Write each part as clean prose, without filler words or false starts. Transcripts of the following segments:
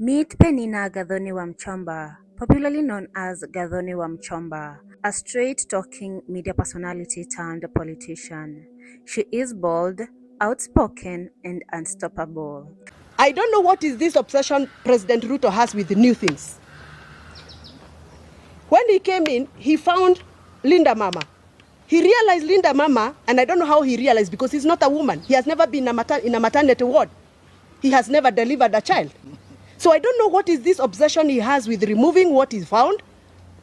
Meet Penina Gathoni Wamuchomba, popularly known as Gathoni Wamuchomba, a straight-talking media personality turned politician. She is bold, outspoken, and unstoppable. I don't know what is this obsession President Ruto has with new things. When he came in, he found Linda Mama. He realized Linda Mama, and I don't know how he realized because he's not a woman. He has never been in a maternity ward. He has never delivered a child. So I don't know what is this obsession he has with removing what he found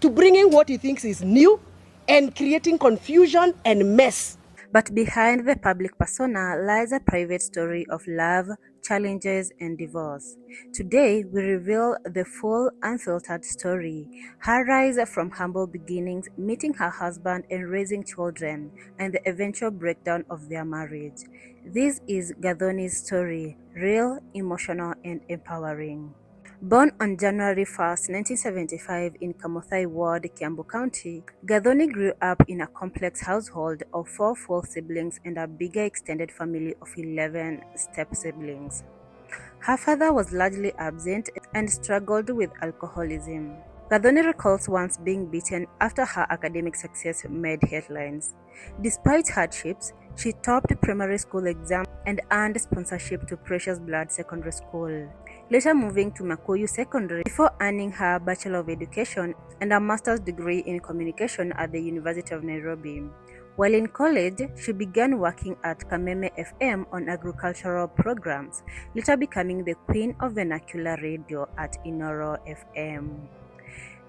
to bringing what he thinks is new and creating confusion and mess. But behind the public persona lies a private story of love, challenges, and divorce. Today, we reveal the full, unfiltered story, her rise from humble beginnings, meeting her husband and raising children, and the eventual breakdown of their marriage. This is Gathoni's story, real, emotional, and empowering. Born on January 1, 1975 in Kamuthai Ward, Kiambu County, Gathoni grew up in a complex household of 4 full siblings and a bigger extended family of 11 step-siblings. Her father was largely absent and struggled with alcoholism. Gathoni recalls once being beaten after her academic success made headlines. Despite hardships, she topped primary school exams and earned sponsorship to Precious Blood Secondary School, later moving to Makuyu Secondary before earning her Bachelor of Education and a master's degree in communication at the University of Nairobi. While in college, she began working at Kameme FM on agricultural programs, later becoming the queen of vernacular radio at Inoro FM.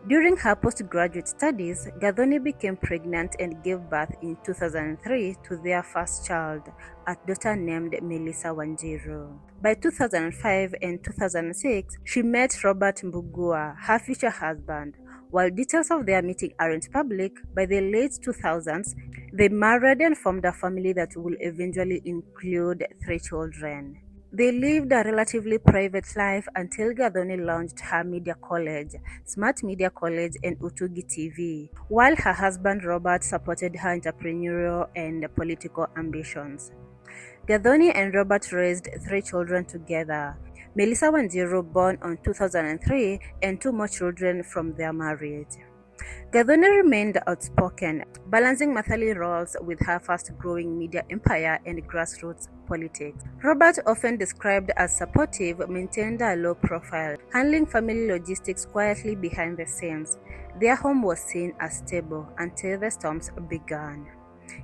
During her postgraduate studies, Gathoni became pregnant and gave birth in 2003 to their first child, a daughter named Melissa Wanjiru. By 2005 and 2006, she met Robert Mbugua, her future husband. While details of their meeting aren't public, by the late 2000s, they married and formed a family that will eventually include 3 children. They lived a relatively private life until Gathoni launched her media college, Smart Media College and Utugi TV, while her husband Robert supported her entrepreneurial and political ambitions. Gathoni and Robert raised 3 children together, Melissa Wanjiru born on 2003 and 2 more children from their marriage. Gathoni remained outspoken, balancing motherly roles with her fast-growing media empire and grassroots politics. Robert, often described as supportive, maintained a low profile, handling family logistics quietly behind the scenes. Their home was seen as stable until the storms began.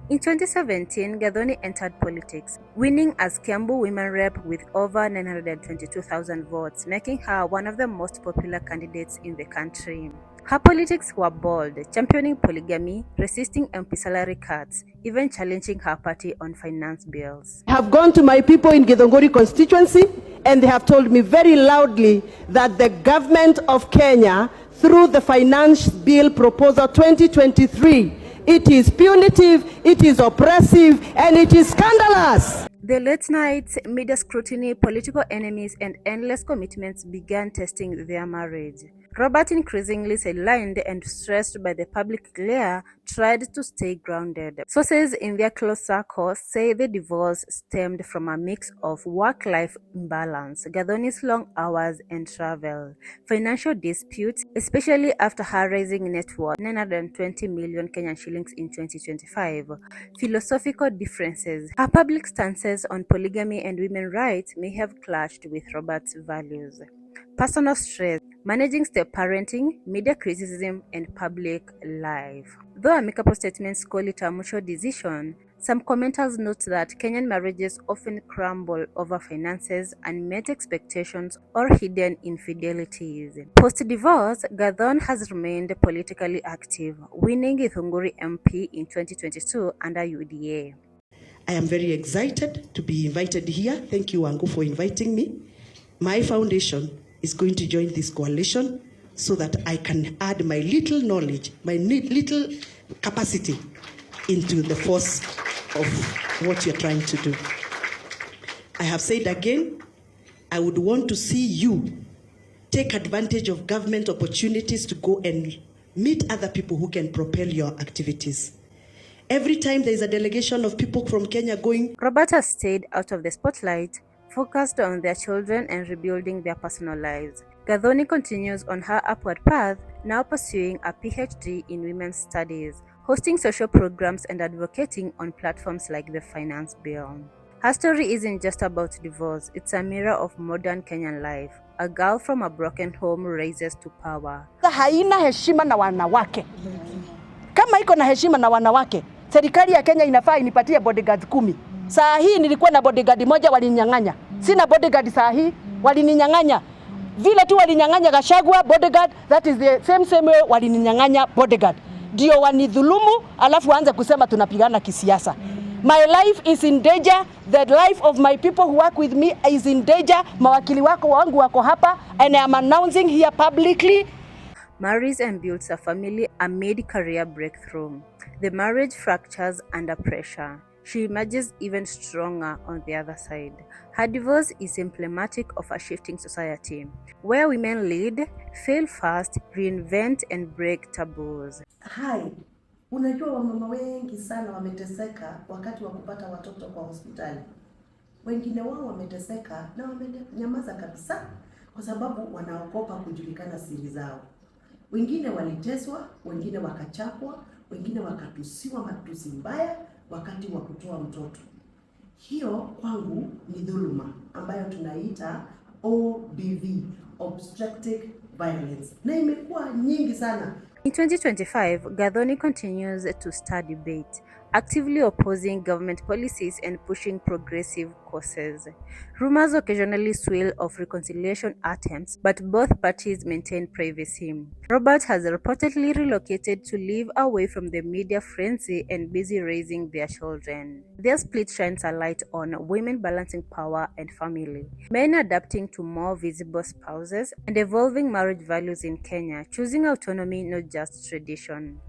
In 2017, Gathoni entered politics, winning as Kiambu Women Rep with over 922,000 votes, making her one of the most popular candidates in the country. Her politics were bold, championing polygamy, resisting MP salary cuts, even challenging her party on finance bills. I have gone to my people in Githongori constituency and they have told me very loudly that the government of Kenya, through the Finance Bill Proposal 2023, it is punitive, it is oppressive, and it is scandalous. The late nights, media scrutiny, political enemies, and endless commitments began testing their marriage. Robert, increasingly sidelined and stressed by the public glare, tried to stay grounded. Sources in their close circles say the divorce stemmed from a mix of work-life imbalance, Gathoni's long hours and travel, financial disputes, especially after her raising net worth 920 million Kenyan shillings in 2025, philosophical differences. Her public stances on polygamy and women's rights may have clashed with Robert's values. Personal stress, managing step-parenting, media criticism, and public life. Though amicable statements call it a mutual decision, some commenters note that Kenyan marriages often crumble over finances, unmet expectations, or hidden infidelities. Post-divorce, Gathoni has remained politically active, winning Githunguri MP in 2022 under UDA. I am very excited to be invited here. Thank you, Wangu, for inviting me. My foundation is going to join this coalition so that I can add my little knowledge, my little capacity into the force of what you're trying to do. I have said again, I would want to see you take advantage of government opportunities to go and meet other people who can propel your activities. Every time there is a delegation of people from Kenya going. Robert has stayed out of the spotlight focused on their children and rebuilding their personal lives. Gathoni continues on her upward path, now pursuing a PhD in women's studies, hosting social programs and advocating on platforms like the Finance Bill. Her story isn't just about divorce, it's a mirror of modern Kenyan life. A girl from a broken home raises to power. Haina heshima na wanawake. Kama iko na heshima na wanawake, serikali ya Kenya inafaa inipatie bodyguards 10. Saa hii nilikuwa na bodyguard moja walininyang'anya. Sina bodyguard saa hii, walininyang'anya. Vile tu walininyang'anya Gachagua bodyguard, that is the same way walininyang'anya bodyguard. Ndio wanidhulumu alafu waanze kusema tunapigana kisiasa. My life is in danger. The life of my people who work with me is in danger. Mawakili wangu wako hapa, and I am announcing here publicly. Marries and builds a family amid career breakthrough. The marriage fractures under pressure. She emerges even stronger on the other side. Her divorce is emblematic of a shifting society, where women lead, fail fast, reinvent and break taboos. Hi. Unajua wamama wengi sana wameteseka wakati wa kupata watoto kwa hospitali. Wengine wao wameteseka na wamenyamaza kabisa kwa sababu wanaogopa kujulikana siri zao. Wengine waliteswa, wengine wakachapwa, wengine wakatusiwa matusi mbaya wakati wa kutoa mtoto. Hiyo kwangu ni dhuluma ambayo tunaita OBV, obstetric violence. Na imekuwa nyingi sana. In 2025, Gathoni continues to stir debate, actively opposing government policies and pushing progressive causes. Rumors occasionally swirl of reconciliation attempts, but both parties maintain privacy. Robert has reportedly relocated to live away from the media frenzy and busy raising their children. Their split shines a light on women balancing power and family, men adapting to more visible spouses, and evolving marriage values in Kenya, choosing autonomy not just tradition.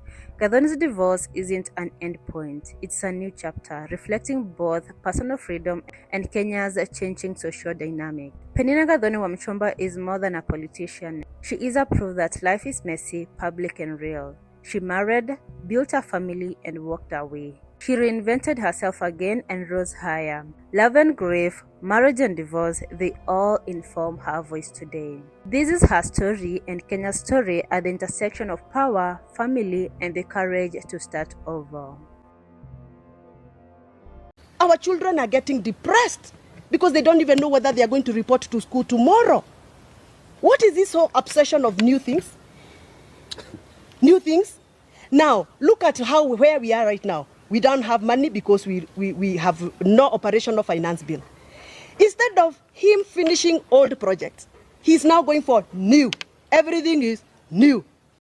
Gathoni's divorce isn't an endpoint, it's a new chapter, reflecting both personal freedom and Kenya's changing social dynamic. Penina Gathoni Wamuchomba is more than a politician. She is a proof that life is messy, public and real. She married, built a family and walked away. She reinvented herself again and rose higher. Love and grief, marriage and divorce, they all inform her voice today. This is her story and Kenya's story at the intersection of power, family, and the courage to start over. Our children are getting depressed because they don't even know whether they are going to report to school tomorrow. What is this whole obsession of new things? New things? Now, look at where we are right now. We don't have money because we have no operational finance bill. Instead of him finishing old projects, he's now going for new. Everything is new.